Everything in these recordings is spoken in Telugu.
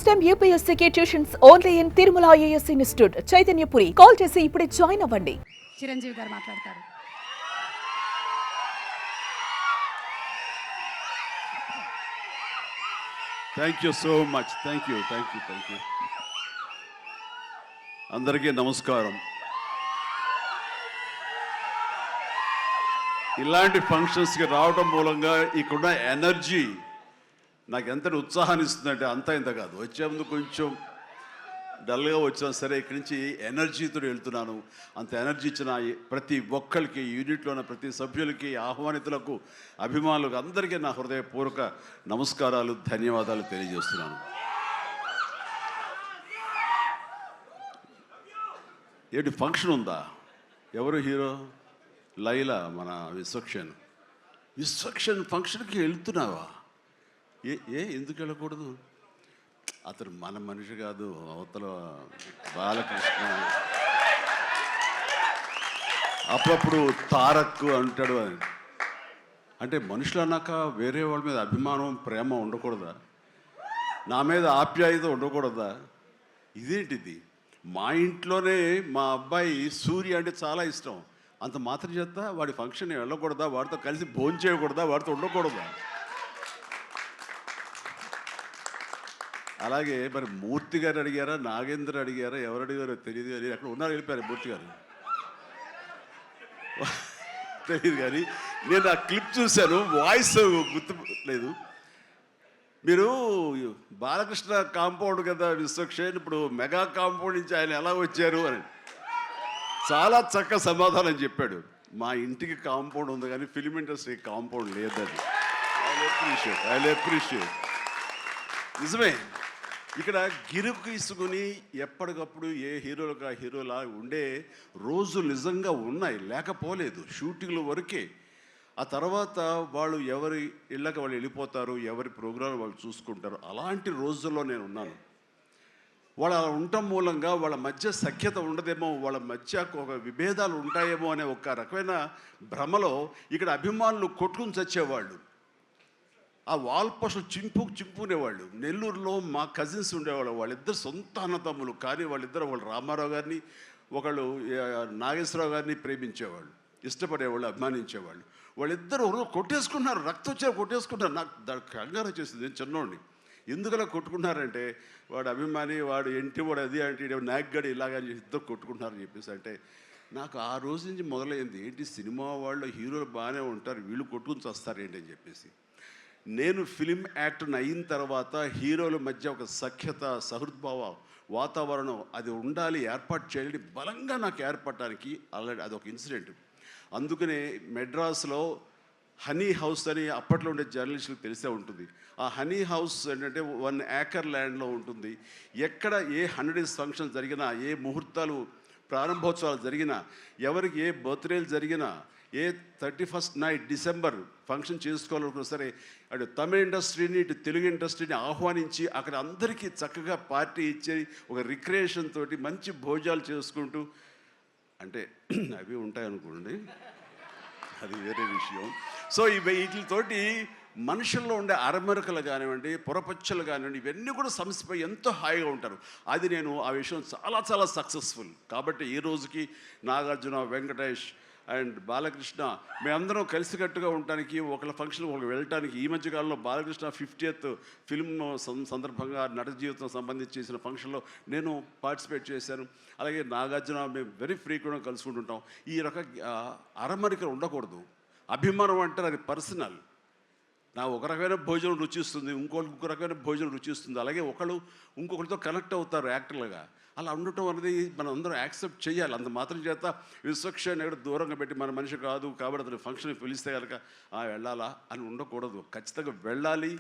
టైమ్ యూపీఎస్సీకి tuitions only in Tirumala IAS institute Chaitanyapuri. Call చేసి ఇప్పుడే జాయిన్ అవ్వండి. చిరంజీవి గారు మాట్లాడతారు. Thank you so much. Thank you. అందరికీ నమస్కారం. ఇలాంటి ఫంక్షన్స్కి రావడం మూలంగా ఇక్కడున్న ఎనర్జీ నాకు ఎంత ఉత్సాహాన్ని ఇస్తుందంటే ఇంత కాదు. వచ్చే ముందు కొంచెం డల్గా వచ్చాను, సరే ఇక్కడి నుంచి ఎనర్జీతో వెళ్తున్నాను. అంత ఎనర్జీ ఇచ్చిన ప్రతి ఒక్కరికి, యూనిట్లో ఉన్న ప్రతి సభ్యులకి, ఆహ్వానితులకు, అభిమానులకు అందరికీ నా హృదయపూర్వక నమస్కారాలు, ధన్యవాదాలు తెలియజేస్తున్నాను. ఏంటి ఫంక్షన్ ఉందా? ఎవరు హీరో? లైలా, మన విశ్వక్షన్ ఫంక్షన్కి వెళ్తున్నావా? ఎందుకు వెళ్ళకూడదు? అతను మన మనిషి కాదు, అవతల బాలకృష్ణ. అప్పుడప్పుడు తారక్ అంటాడు. అంటే మనుషులు అన్నాక వేరే వాళ్ళ మీద అభిమానం, ప్రేమ ఉండకూడదా? నా మీద ఆప్యాయత ఉండకూడదా? ఇదేంటిది? మా ఇంట్లోనే మా అబ్బాయి సూర్య అంటే చాలా ఇష్టం. అంత మాత్రం చేత వాడి ఫంక్షన్ వెళ్ళకూడదా? వాడితో కలిసి భోజనం చేయకూడదా? వాడితో ఉండకూడదా? అలాగే మరి మూర్తి గారు అడిగారా, నాగేంద్ర అడిగారా, ఎవరు అడిగారో తెలియదు కానీ అక్కడ ఉన్నారు, వెళ్ళిపోయారు మూర్తి గారు. తెలియదు కానీ నేను ఆ క్లిప్ చూశాను, వాయిస్ గుర్తు లేదు. మీరు బాలకృష్ణ కాంపౌండ్ కదా విశ్వక్సేన్, ఇప్పుడు మెగా కాంపౌండ్ నుంచి ఆయన ఎలా వచ్చారు అని చాలా చక్కగా సమాధానం చెప్పాడు. మా ఇంటికి కాంపౌండ్ ఉంది కానీ ఫిలిం ఇండస్ట్రీ కాంపౌండ్ లేదని. I appreciate. నిజమే, ఇక్కడ గిరుకు తీసుకుని ఎప్పటికప్పుడు ఏ హీరోలకు ఆ హీరోలా ఉండే రోజులు నిజంగా ఉన్నాయి, లేకపోలేదు. షూటింగ్ల వరకే. ఆ తర్వాత వాళ్ళు ఎవరి ఇళ్ళకి వాళ్ళు వెళ్ళిపోతారు, ఎవరి ప్రోగ్రాం వాళ్ళు చూసుకుంటారు. అలాంటి రోజుల్లో నేను ఉన్నాను. వాళ్ళు అలా ఉండటం మూలంగా వాళ్ళ మధ్య సఖ్యత ఉండదేమో, వాళ్ళ మధ్య ఒక విభేదాలు ఉంటాయేమో అనే ఒక రకమైన భ్రమలో ఇక్కడ అభిమానులు కొట్టుకుని చచ్చేవాళ్ళు. ఆ వాల్ పోస్టులు చింపుకునేవాళ్ళు. నెల్లూరులో మా కజిన్స్ ఉండేవాళ్ళు, వాళ్ళిద్దరు సొంత అన్నతమ్ములు. కానీ వాళ్ళు రామారావు గారిని, ఒకళ్ళు నాగేశ్వరరావు గారిని ప్రేమించేవాళ్ళు, ఇష్టపడేవాళ్ళు, అభిమానించేవాళ్ళు. వాళ్ళిద్దరు కొట్టేసుకున్నారు, రక్తం వచ్చే కొట్టేసుకుంటారు. నాకు దానికి కంగారు వచ్చేసింది. నేను చిన్నోడిని. ఎందుకలా కొట్టుకున్నారంటే వాడు అభిమాని, వాడు ఎంటి, వాడు అది అంటే నాగ్గడి ఇలాగని ఇద్దరు కొట్టుకుంటున్నారని చెప్పేసి. అంటే నాకు ఆ రోజు నుంచి మొదలైంది, ఏంటి సినిమా వాళ్ళు హీరోలు బాగానే ఉంటారు, వీళ్ళు కొట్టుకుని వస్తారేంటి అని చెప్పేసి. నేను ఫిలిం యాక్టర్ని అయిన తర్వాత హీరోల మధ్య ఒక సఖ్యత, సహృద్భావ వాతావరణం అది ఉండాలి, ఏర్పాటు చేయాలని బలంగా నాకు ఏర్పడటానికి ఆల్రెడీ అదొక ఇన్సిడెంట్. అందుకనే మెడ్రాస్లో హనీ హౌస్ అని అప్పట్లో ఉండే జర్నలిస్టులకు తెలిసే ఉంటుంది. ఆ హనీ హౌస్ ఏంటంటే 1 acre ల్యాండ్లో ఉంటుంది. ఎక్కడ ఏ 100 days ఫంక్షన్ జరిగినా, ఏ ముహూర్తాలు ప్రారంభోత్సవాలు జరిగినా, ఎవరికి ఏ బర్త్డేలు జరిగినా, ఏ 31st నైట్ డిసెంబర్ ఫంక్షన్ చేసుకోవాలనుకున్నా సరే అటు తమిళ ఇండస్ట్రీని, ఇటు తెలుగు ఇండస్ట్రీని ఆహ్వానించి అక్కడ అందరికీ చక్కగా పార్టీ ఇచ్చి ఒక రిక్రియేషన్ తోటి మంచి భోజనాలు చేసుకుంటూ, అంటే అవి ఉంటాయనుకోండి, అది వేరే విషయం. సో వీటితోటి మనుషుల్లో ఉండే అరమరికలు కానివ్వండి, పొరపచ్చలు కానివ్వండి, ఇవన్నీ కూడా సమసిపోయి ఎంతో హాయిగా ఉంటారు. అది నేను ఆ విషయం చాలా చాలా సక్సెస్ఫుల్. కాబట్టి ఈ రోజుకి నాగార్జున, వెంకటేష్ అండ్ బాలకృష్ణ మేమందరం కలిసికట్టుగా ఉండటానికి, ఒకళ్ళ ఫంక్షన్ ఒకళ్ళు వెళ్ళటానికి, ఈ మధ్యకాలంలో బాలకృష్ణ 50th ఫిల్మ్ సందర్భంగా నట జీవితం సంబంధించి చేసిన ఫంక్షన్లో నేను పార్టిసిపేట్ చేశాను. అలాగే నాగార్జున మేము వెరీ ఫ్రీక్వెంట్గా కలుసుకుంటుంటాం. ఈ అరమరికలు ఉండకూడదు. అభిమానం అంటే అది పర్సనల్. నా ఒక రకమైన భోజనం రుచిస్తుంది, ఇంకొక రకమైన భోజనం రుచిస్తుంది. అలాగే ఒకళ్ళు ఇంకొకరితో కనెక్ట్ అవుతారు యాక్టర్లుగా. అలా ఉండటం అనేది మనం అందరం యాక్సెప్ట్ చేయాలి. అంత మాత్రం చేత విశ్వక్సేన్ ఎక్కడ దూరంగా పెట్టి మన మనిషి కాదు కాబట్టి అతను ఫంక్షన్కి పిలిస్తే కనుక వెళ్ళాలా అని ఉండకూడదు. ఖచ్చితంగా వెళ్ళాలి.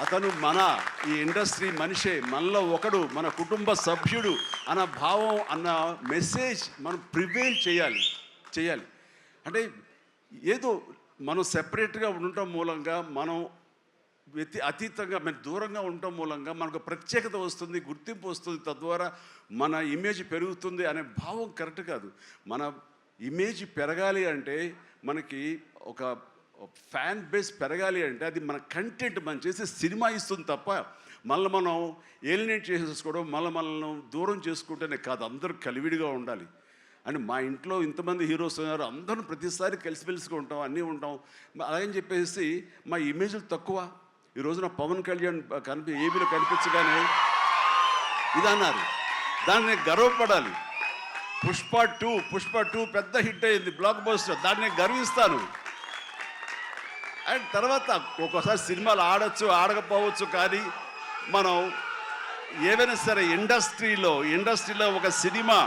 అతను మన ఈ ఇండస్ట్రీ మనిషే, మనలో ఒకడు, మన కుటుంబ సభ్యుడు అన్న భావం, అన్న మెసేజ్ మనం ప్రివేల్ చేయాలి. అంటే ఏదో మనం సెపరేట్గా ఉండటం మూలంగా, మనం అతీతంగా మన దూరంగా ఉండటం మూలంగా మనకు ప్రత్యేకత వస్తుంది, గుర్తింపు వస్తుంది, తద్వారా మన ఇమేజ్ పెరుగుతుంది అనే భావం కరెక్ట్ కాదు. మన ఇమేజ్ పెరగాలి అంటే మనకి ఫ్యాన్ బేస్ పెరగాలి అంటే అది మన కంటెంట్ మనం చేసే సినిమా ఇస్తుంది తప్ప మనం ఏలినేట్ చేసేసుకోవడం మనల్ని దూరం చేసుకుంటేనే కాదు, అందరూ కలివిడిగా ఉండాలి. అండ్ మా ఇంట్లో ఇంతమంది హీరోస్ ఉన్నారు, అందరూ ప్రతిసారి కలిసిమెలిసిగా ఉంటాం, అన్నీ ఉంటాం. అలాగని చెప్పేసి మా ఇమేజ్లు తక్కువ. ఈ రోజున పవన్ కళ్యాణ్ ఏబీలో కనిపించగానే ఇది అన్నారు, దాన్ని గర్వపడాలి. పుష్ప టూ పెద్ద హిట్ అయింది, బ్లాక్ బస్టర్, దాన్ని గర్విస్తాను. అండ్ తర్వాత ఒక్కోసారి సినిమాలు ఆడచ్చు ఆడకపోవచ్చు, కానీ మనం ఏవైనా సరే ఇండస్ట్రీలో ఒక సినిమా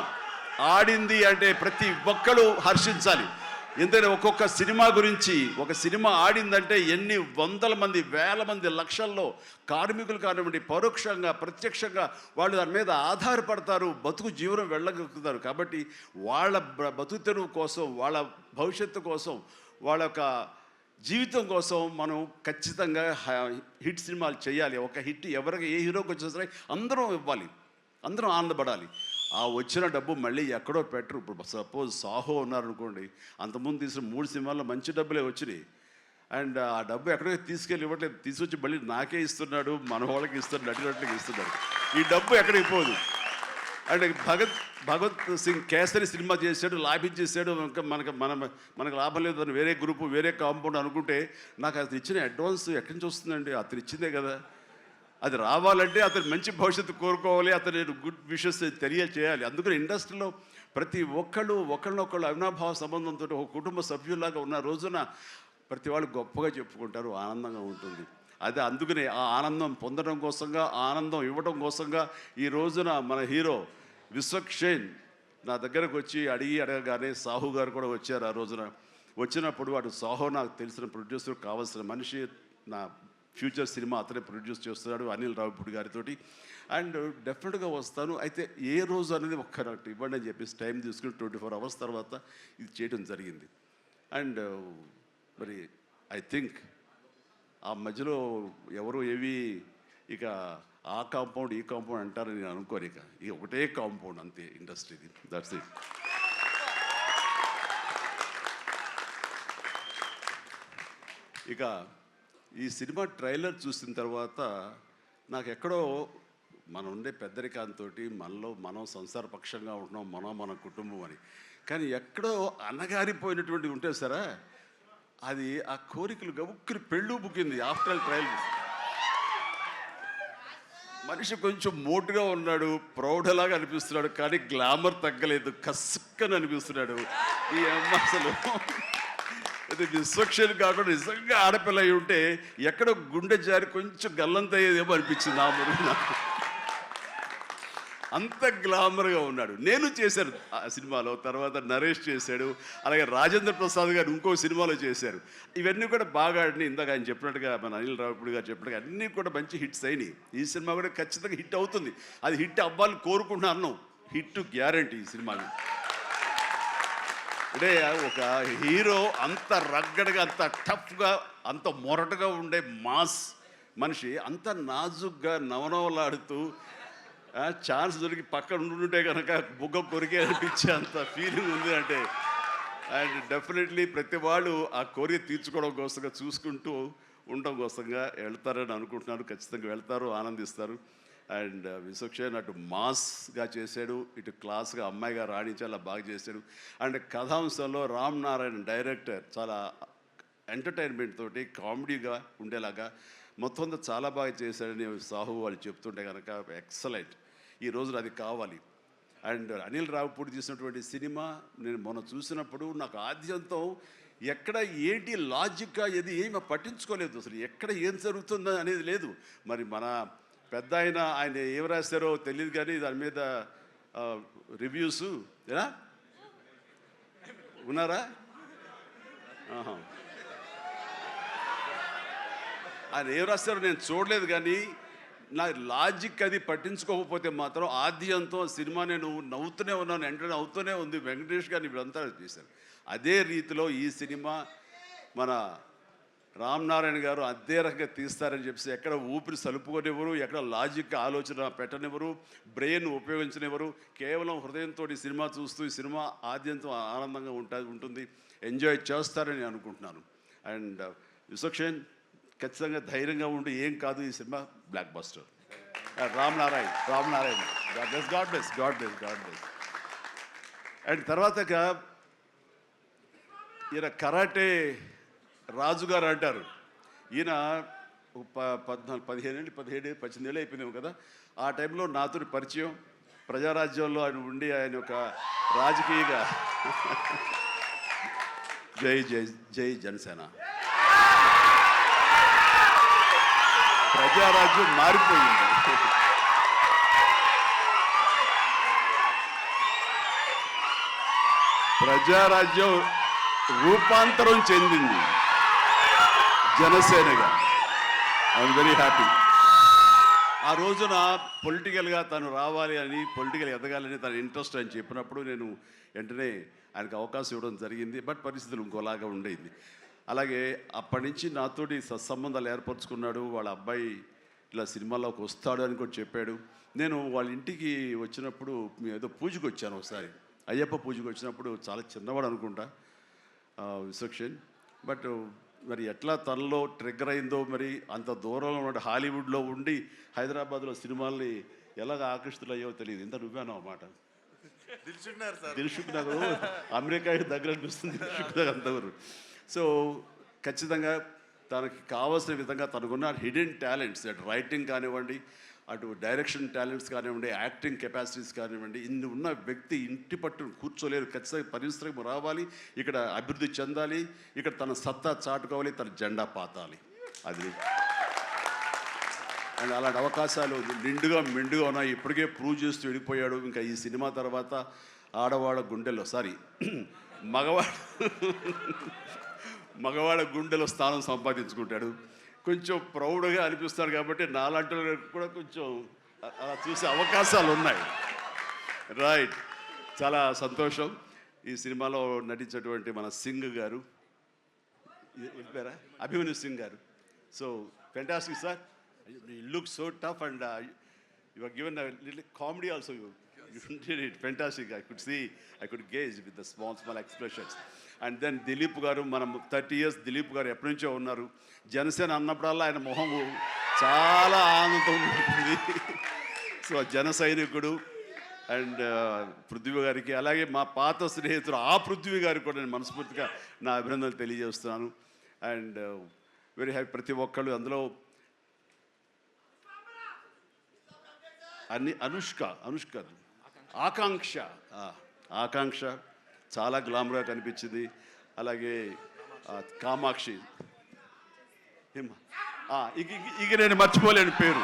ఆడింది అంటే ప్రతి ఒక్కరు హర్షించాలి. ఎందుకంటే ఒక్కొక్క సినిమా గురించి, ఒక సినిమా ఆడిందంటే ఎన్ని వందల మంది, వేల మంది, లక్షల్లో కార్మికులు కానివ్వండి, పరోక్షంగా ప్రత్యక్షంగా వాళ్ళు దాని మీద ఆధారపడతారు, బతుకు జీవనం వెళ్ళగలుగుతారు. కాబట్టి వాళ్ళ బతుకు తెరువు కోసం, వాళ్ళ భవిష్యత్తు కోసం, వాళ్ళ యొక్క జీవితం కోసం మనం ఖచ్చితంగా హిట్ సినిమాలు చేయాలి. ఒక హిట్ ఎవరికి ఏ హీరోకి వచ్చినా సరే అందరం ఇవ్వాలి, అందరం ఆనందపడాలి. ఆ వచ్చిన డబ్బు మళ్ళీ ఎక్కడో పెట్టరు. ఇప్పుడు సపోజ్ సాహో ఉన్నారనుకోండి, అంతకుముందు తీసిన 3 సినిమాల్లో మంచి డబ్బులే వచ్చినాయి. అండ్ ఆ డబ్బు ఎక్కడో తీసుకెళ్ళి ఇవ్వట్లేదు, తీసుకొచ్చి మళ్ళీ నాకే ఇస్తున్నాడు, మన వాళ్ళకి ఇస్తున్నాడు, నటినట్లకి ఇస్తున్నాడు. ఈ డబ్బు ఎక్కడికి పోదు. అండ్ భగత్ సింగ్ కేసరి సినిమా చేశాడు, లాభించేసాడు, ఇంకా మనకు లాభం లేదు అని వేరే గ్రూపు, వేరే కాంపౌండ్ అనుకుంటే, నాకు అతను ఇచ్చిన అడ్వాన్స్ ఎక్కడి నుంచి వస్తుందండి? అతను ఇచ్చిందే కదా. అది రావాలంటే అతను మంచి భవిష్యత్తు కోరుకోవాలి, అతను గుడ్ విషెస్ తెలియచేయాలి. అందుకని ఇండస్ట్రీలో ప్రతి ఒకళ్ళనొకళ్ళు అవినాభావ సంబంధంతో ఒక కుటుంబ సభ్యుల్లాగా ఉన్న రోజున ప్రతి వాళ్ళు గొప్పగా చెప్పుకుంటారు, ఆనందంగా ఉంటుంది. అదే అందుకనే ఆ ఆనందం పొందడం కోసంగా, ఆనందం ఇవ్వడం కోసంగా ఈ రోజున మన హీరో విశ్వక్షేణ్ నా దగ్గరకు వచ్చి అడగగానే సాహు గారు కూడా వచ్చారు. ఆ రోజున వచ్చినప్పుడు వాడు సాహు నాకు తెలిసిన ప్రొడ్యూసర్, కావాల్సిన మనిషి, నా ఫ్యూచర్ సినిమా అతనే ప్రొడ్యూస్ చేస్తున్నాడు అనిల్ రావిపూడి గారితో. అండ్ డెఫినెట్గా వస్తాను, అయితే ఏ రోజు అనేది నాకు ఇవ్వండి అని చెప్పేసి టైం తీసుకుని 24 hours తర్వాత ఇది చేయడం జరిగింది. అండ్ మరి ఐ థింక్ ఆ మధ్యలో ఎవరు ఏవి ఇక ఆ కాంపౌండ్ ఈ కాంపౌండ్ అంటారని నేను అనుకోను. ఇక ఒకటే కాంపౌండ్ అంతే ఇండస్ట్రీది, దట్స్ ఇట్. ఇక ఈ సినిమా ట్రైలర్ చూసిన తర్వాత నాకు ఎక్కడో మనం ఉండే పెద్దరికాంతో మనం సంసారపక్షంగా ఉంటున్నాం, మన కుటుంబం అని, కానీ ఎక్కడో అన్నగారిపోయినటువంటి ఉంటే సరే అది ఆ కోరికలు గబుక్కుని పెళ్ళు బుక్కింది. ఆఫ్టర్ ట్రైలర్ మనిషి కొంచెం మోటుగా ఉన్నాడు, ప్రౌఢలాగా అనిపిస్తున్నాడు, కానీ గ్లామర్ తగ్గలేదు, కసుక్కని అనిపిస్తున్నాడు. ఈ అమ్మ అసలు అది విశ్వక్షేణ్ కాకుండా నిజంగా ఆడపిల్ల అయి ఉంటే ఎక్కడో గుండె జారి కొంచెం గల్లంతయ్యేదేమో అనిపించింది ఆ మురుగు నాకు. అంత గ్లామర్గా ఉన్నాడు. నేను చేశాను ఆ సినిమాలో, తర్వాత నరేష్ చేశాడు, అలాగే రాజేంద్ర ప్రసాద్ గారు ఇంకో సినిమాలో చేశారు. ఇవన్నీ కూడా బాగా ఆడినాయి. ఇందాక ఆయన చెప్పినట్టుగా, మన అనిల్ రావిపూడి గారు చెప్పినట్టుగా అన్నీ కూడా మంచి హిట్స్ అయినాయి. ఈ సినిమా కూడా ఖచ్చితంగా హిట్ అవుతుంది. అది హిట్ అవ్వాలని కోరుకుంటున్నాను. హిట్ గ్యారంటీ ఈ సినిమాని. అంటే ఒక హీరో అంత రగ్గడగా, అంత టఫ్గా, అంత మొరటగా ఉండే మాస్ మనిషి అంత నాజుగ్గా నవనవలాడుతూ ఛాన్స్ దొరికి పక్కన ఉంటుంటే కనుక బుగ్గ కొరికే అనిపించే అంత ఫీలింగ్ ఉంది. అంటే అండ్ డెఫినెట్లీ ప్రతి వాళ్ళు ఆ కోరిక తీర్చుకోవడం కోసంగా, చూసుకుంటూ ఉండడం కోసంగా వెళ్తారని అనుకుంటున్నాను. ఖచ్చితంగా వెళ్తారు, ఆనందిస్తారు. అండ్ విశ్వక్షేణ్ అటు మాస్గా చేశాడు, ఇటు క్లాస్గా అమ్మాయిగా రాణించేలా బాగా చేశాడు. అండ్ కథాంశంలో రామ్ నారాయణ డైరెక్టర్ చాలా ఎంటర్టైన్మెంట్ తోటి కామెడీగా ఉండేలాగా మొత్తం చాలా బాగా చేశాడని సాహు వాళ్ళు చెప్తుంటే కనుక ఎక్సలెంట్. ఈ రోజున అది కావాలి. అండ్ అనిల్ రావిపూడి తీసినటువంటి సినిమా నేను మొన్న చూసినప్పుడు నాకు ఆద్యంతం ఎక్కడ ఏంటి లాజిక్గా ఏమి పట్టించుకోలేదు. అసలు ఎక్కడ ఏం జరుగుతుందో అనేది లేదు. మరి మన పెద్ద ఆయన ఏం రాశారో తెలియదు, కానీ దాని మీద రివ్యూస్ ఎలా ఉన్నారా? ఆయన ఏం రాస్తారో నేను చూడలేదు, కానీ నా లాజిక్ అది పట్టించుకోకపోతే మాత్రం ఆద్యంతో సినిమా నేను నవ్వుతూనే ఉన్నాను, ఎంటర్టైన్ అవుతూనే ఉంది. వెంకటేష్ గారిని వీళ్ళంతా చేశారు. అదే రీతిలో ఈ సినిమా మన రామ్ నారాయణ గారు అదే రకంగా తీస్తారని చెప్పేసి ఎక్కడ ఊపిరి సలుపుకొనివ్వరు, ఎక్కడ లాజిక్ ఆలోచన పెట్టనివ్వరు, బ్రెయిన్ ఉపయోగించనివ్వరు. కేవలం హృదయంతో ఈ సినిమా చూస్తూ ఈ సినిమా ఆద్యంతం ఆనందంగా ఉంటుంది, ఎంజాయ్ చేస్తారని అనుకుంటున్నాను. అండ్ విశ్వక్షేణ్ ఖచ్చితంగా ధైర్యంగా ఉండి ఏం కాదు ఈ cinema block buster. Ram Narayan God bless. And తర్వాత ఈయన కరాటే రాజుగారు అంటారు. ఈయన 17 ఏళ్ళు అయిపోయినాము కదా. ఆ టైంలో నాతో పరిచయం, ప్రజారాజ్యంలో ఆయన ఉండి ఆయన ఒక రాజకీయగా జై జై జై జనసేన. ప్రజారాజ్యం మారిపోయింది. ప్రజారాజ్యం రూపాంతరం చెందింది జనసేనగా. I'm very happy. ఆ రోజున పొలిటికల్గా తను రావాలి అని, పొలిటికల్ ఎదగాలని తన ఇంట్రెస్ట్ అని చెప్పినప్పుడు నేను వెంటనే ఆయనకు అవకాశం ఇవ్వడం జరిగింది. బట్ పరిస్థితులు ఇంకోలాగా ఉండేది. అలాగే అప్పటి నుంచి నాతోటి సత్సంబంధాలు ఏర్పరచుకున్నాడు. వాళ్ళ అబ్బాయి ఇలా సినిమాలోకి వస్తాడు అని కూడా చెప్పాడు. నేను వాళ్ళ ఇంటికి వచ్చినప్పుడు ఏదో పూజకు వచ్చాను ఒకసారి, అయ్యప్ప పూజకు వచ్చినప్పుడు. చాలా చిన్నవాడు అనుకుంటా విశ్వక్షేణ్. బట్ మరి ఎట్లా తనలో ట్రిగ్గర్ అయిందో, మరి అంత దూరంలో ఉన్న హాలీవుడ్లో ఉండి హైదరాబాద్లో సినిమాల్ని ఎలాగ ఆకర్షితులయ్యో తెలియదు. ఇంత నువ్వేనో అన్నమాట. దిల్షుక్ నగర్ అమెరికా దగ్గర అనిపిస్తుంది దిల్షుక్ నగర్ అంతవరకు. సో ఖచ్చితంగా తనకి కావాల్సిన విధంగా తనకున్న హిడెన్ టాలెంట్స్, అటు రైటింగ్ కానివ్వండి, అటు డైరెక్షన్ టాలెంట్స్ కానివ్వండి, యాక్టింగ్ కెపాసిటీస్ కానివ్వండి, ఇన్ని ఉన్న వ్యక్తి ఇంటి పట్టును కూర్చోలేరు. ఖచ్చితంగా పరిశ్రమ రావాలి, ఇక్కడ అభివృద్ధి చెందాలి, ఇక్కడ తన సత్తా చాటుకోవాలి, తన జెండా పాతాలి. అది అండ్ అలాంటి అవకాశాలు నిండుగా మెండుగా ఉన్నాయి. ఇప్పటికే ప్రూవ్ చేస్తూ వెళ్ళిపోయాడు. ఇంకా ఈ సినిమా తర్వాత ఆడవాళ్ళ గుండెల్లో మగవాళ్ళ గుండెలో స్థానం సంపాదించుకుంటాడు. కొంచెం ప్రౌడ్గా అనిపిస్తాడు. కాబట్టి నాలాంటి కూడా కొంచెం అలా చూసే అవకాశాలు ఉన్నాయి. రైట్, చాలా సంతోషం. ఈ సినిమాలో నటించినటువంటి మన సింగ్ గారు, పేరా అభిమన్యు సింగ్ గారు. So fantastic sir, you look so tough and you are given a little comedy also. You did it fantastic. I could gauge with the small expressions. And then Dilip గారు, మనం 30 years దిలీప్ గారు ఎప్పటి నుంచో ఉన్నారు. జనసేన అన్నప్పుడల్లా ఆయన మొహం చాలా ఆనందం ఉంటుంది. సో జన సైనికుడు. అండ్ పృథ్వీ గారికి, అలాగే మా పాత స్నేహితుడు ఆ పృథ్వీ గారికి కూడా నేను మనస్ఫూర్తిగా నా అభినందనలు తెలియజేస్తున్నాను. And very happy. ప్రతి ఒక్కళ్ళు అందులో అనుష్క ఆకాంక్ష చాలా గ్లామర్గా కనిపించింది. అలాగే కామాక్షి, ఇక నేను మర్చిపోలేను పేరు.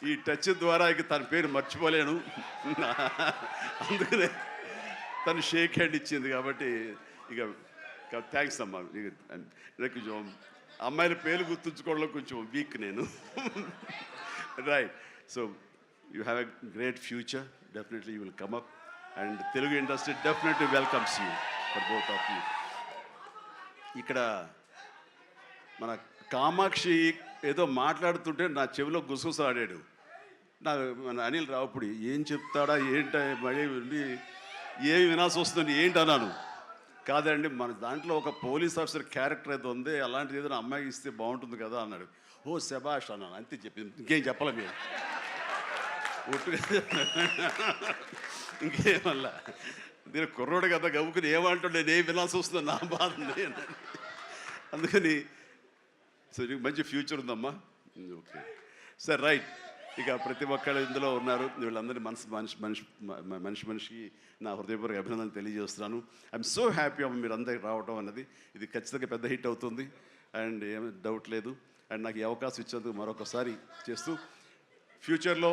ఈ టచ్ ద్వారా ఇక తన పేరు మర్చిపోలేను. అందుకనే తను షేక్ హ్యాండ్ ఇచ్చింది. కాబట్టి ఇక థ్యాంక్స్ అమ్మా. కొంచెం అమ్మాయిల పేరు గుర్తుంచుకోవడంలో కొంచెం వీక్ నేను. Right. So you have a great future. Definitely you will come up, and Telugu industry definitely welcomes you, for both of you. ఇక్కడ మన కామాక్షి ఏదో మాట్లాడుతుంటే నా చెవిలో గుసగుసలాడాడు. మన అనిల్ రావుపూడి ఏం చెప్తాడా ఏంటి మళ్ళీ ఏమి వినాల్సి వస్తుంది ఏంటి అన్నాను. కాదండి, మన దాంట్లో ఒక పోలీస్ ఆఫీసర్ క్యారెక్టర్ ఏదో ఉంది, అలాంటిది ఏదైనా అమ్మాయికి ఇస్తే బాగుంటుంది కదా అన్నాడు. ఓ శభాష్ అన్నాను. అంతే చెప్పింది, ఇంకేం చెప్పాలి మీరు. ఇంకేమల్లా నేను కుర్రోడు కదా గబుకుని ఏమంటుండే నేను వినాల్సి వస్తుంది, నా బాధ. అందుకని సో నీకు మంచి ఫ్యూచర్ ఉందమ్మా. Okay sir, right. ఇక ప్రతి ఒక్కళ్ళు ఇందులో ఉన్నారు. వీళ్ళందరినీ మనిషికి నా హృదయపూర్వక అభినందనలు తెలియజేస్తున్నాను. ఐఎమ్ సో హ్యాపీ అమ్మ మీరు అందరికి రావడం అన్నది. ఇది ఖచ్చితంగా పెద్ద హిట్ అవుతుంది అండ్ ఏమీ డౌట్ లేదు. అండ్ నాకు ఈ అవకాశం ఇచ్చేందుకు మరొకసారి చేస్తూ, ఫ్యూచర్లో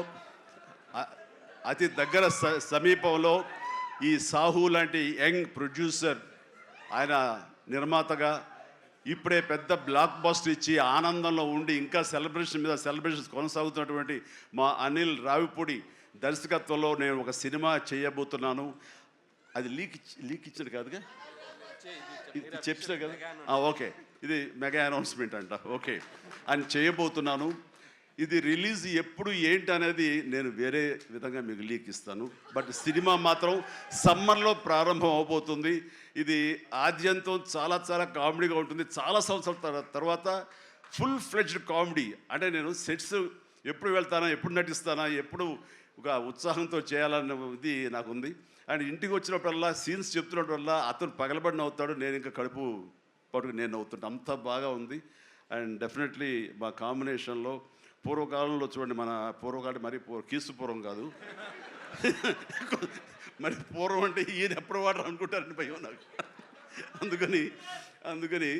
అతి దగ్గర సమీపంలో ఈ సాహు లాంటి యంగ్ ప్రొడ్యూసర్, ఆయన నిర్మాతగా ఇప్పుడే పెద్ద బ్లాక్ బస్టర్ ఇచ్చి ఆనందంలో ఉండి ఇంకా సెలబ్రేషన్స్ కొనసాగుతున్నటువంటి మా అనిల్ రావిపూడి దర్శకత్వంలో నేను ఒక సినిమా చేయబోతున్నాను. అది లీక్ ఇచ్చాడు కాదుగా, చెప్పాడు కదా. ఓకే, ఇది మెగా అనౌన్స్మెంట్ అంట. ఓకే, అని చేయబోతున్నాను. ఇది రిలీజ్ ఎప్పుడు ఏంటి అనేది నేను వేరే విధంగా మీకు లీక్ ఇస్తాను. బట్ సినిమా మాత్రం సమ్మర్లో ప్రారంభం అవబోతుంది. ఇది ఆద్యంతం చాలా చాలా కామెడీగా ఉంటుంది. చాలా సంవత్సరాల తర్వాత ఫుల్ ఫ్లెడ్జ్డ్ కామెడీ. అంటే నేను సెట్స్ ఎప్పుడు వెళ్తానా, ఎప్పుడు నటిస్తానా, ఎప్పుడు ఒక ఉత్సాహంతో చేయాలన్నది నాకు ఉంది. అండ్ ఇంటికి వచ్చినప్పుడల్లా సీన్స్ చెప్తున్నప్పుడల్లా అతను పగలబడి నవ్వుతాడు, నేను ఇంకా కడుపు పట్టుకు నేను నవ్వుతుంటాను. అంత బాగా ఉంది. అండ్ డెఫినెట్లీ మా కాంబినేషన్లో పూర్వకాలంలో చూడండి, మన పూర్వకాలం మరి కీసుపూర్వం కాదు, మరి పూర్వం అంటే ఈయన ఎప్పుడు వాడరు అనుకుంటారని భయం నాకు. అందుకని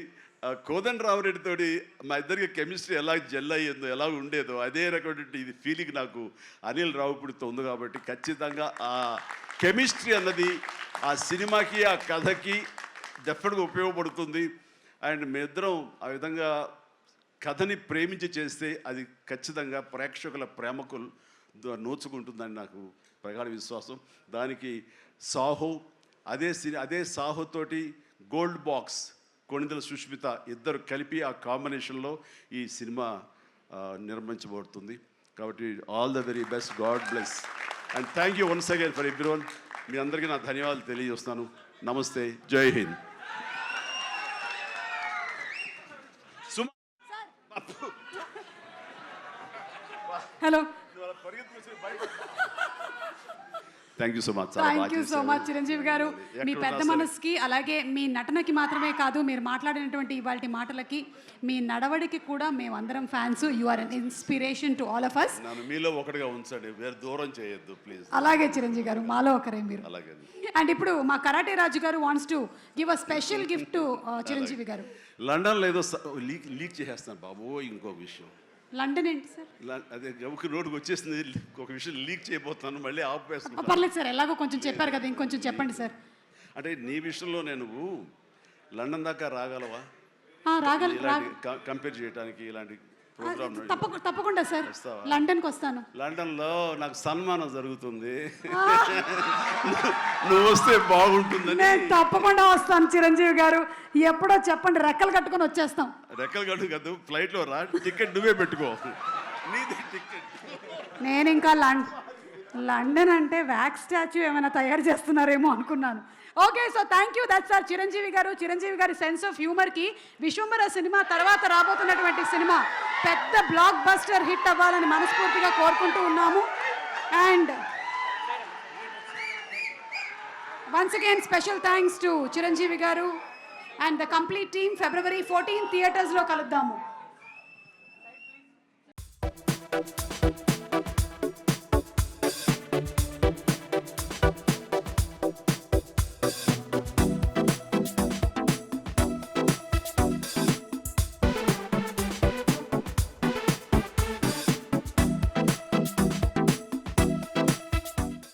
కోదండరామరెడ్డితోటి మా ఇద్దరికి కెమిస్ట్రీ ఎలా జెల్ అయ్యిందో, ఎలా ఉండేదో అదే రకమైనటువంటి ఇది ఫీలింగ్ నాకు అనిల్ రావుపూడితో ఉంది. కాబట్టి ఖచ్చితంగా ఆ కెమిస్ట్రీ అన్నది ఆ సినిమాకి, ఆ కథకి డెఫినెట్గా ఉపయోగపడుతుంది. అండ్ మీ ఇద్దరం ఆ విధంగా కథని ప్రేమించి చేస్తే అది ఖచ్చితంగా ప్రేక్షకుల ప్రేమకు నోచుకుంటుందని నాకు ప్రగాఢ విశ్వాసం. దానికి సాహో, అదే సాహోతోటి గోల్డ్ బాక్స్ కొణిదెల సుష్మిత ఇద్దరు కలిపి ఆ కాంబినేషన్లో ఈ సినిమా నిర్మించబడుతుంది. కాబట్టి all the very best, God bless and thank you once again for everyone. మీ అందరికీ నా ధన్యవాదాలు తెలియజేస్తున్నాను. నమస్తే, జై Hind. Hello, thank you so much. Thank you so much Chiranjeevi garu. మీ పెద్ద మనసుకి, అలాగే మీ నటనకి మాత్రమే కాదు, మీరు మాట్లాడినటువంటి ఇవాళ మాటలకి, మీ నడవడికి కూడా మేమందరం fans. You are an inspiration to all of us. నన్ను మీలో ఒకటిగా ఉంచండి, వేరే దూరం చేయొద్దు ప్లీజ్. అలాగే చిరంజీవి గారు, మాలో ఒకరే మీరు. అలాగే. అండ్ ఇప్పుడు మా కరాటే రాజు గారు wants to give a special gift to Chiranjeevi గారు. లండన్లో ఏదో లీక్ చేసేస్తాను బాబు. ఇంకొక విషయం, లండన్ ఏంటి సార్? అదే ఒక రోడ్డుకి వచ్చేసింది, ఒక విషయం లీక్ చేయబోతున్నాను, మళ్ళీ ఆపేస్తున్నాను. పర్లేదు సార్, ఎలాగో కొంచెం చెప్పారు కదా, ఇంకొంచెం చెప్పండి సార్. అంటే నీ విషయంలో నేను లండన్ దాకా రాగలవా? కంపేర్ చేయడానికి ఇలాంటి ప్రోగ్రామ్? తప్పకుండా సార్, లండన్కి వస్తాను. లండన్లో నాకు సన్మానం జరుగుతుంది, నువ్వు వస్తే బాగుంటుందని. నేను తప్పకుండా వస్తాను చిరంజీవి గారు, ఎప్పుడో చెప్పండి, రెక్కలు కట్టుకొని వచ్చేస్తాం. రెక్కలు కట్టు కాదు, ఫ్లైట్లో రా, టికెట్ నువ్వే పెట్టుకో, నీది టికెట్. నేను ఇంకా లండన్ అంటే వ్యాక్స్ స్టాచ్యూ ఏమైనా తయారు చేస్తున్నారేమో అనుకున్నాను. Okay, so thank you, that's sir Chiranjeevi గారు. చిరంజీవి గారి సెన్స్ ఆఫ్ హ్యూమర్కి విశ్వంబర సినిమా తర్వాత రాబోతున్నటువంటి సినిమా పెద్ద బ్లాక్ బస్టర్ హిట్ అవ్వాలని మనస్ఫూర్తిగా కోరుకుంటూ ఉన్నాము. And once again special thanks to Chiranjeevi garu and the complete team. February 14 థియేటర్స్లో కలుద్దాము.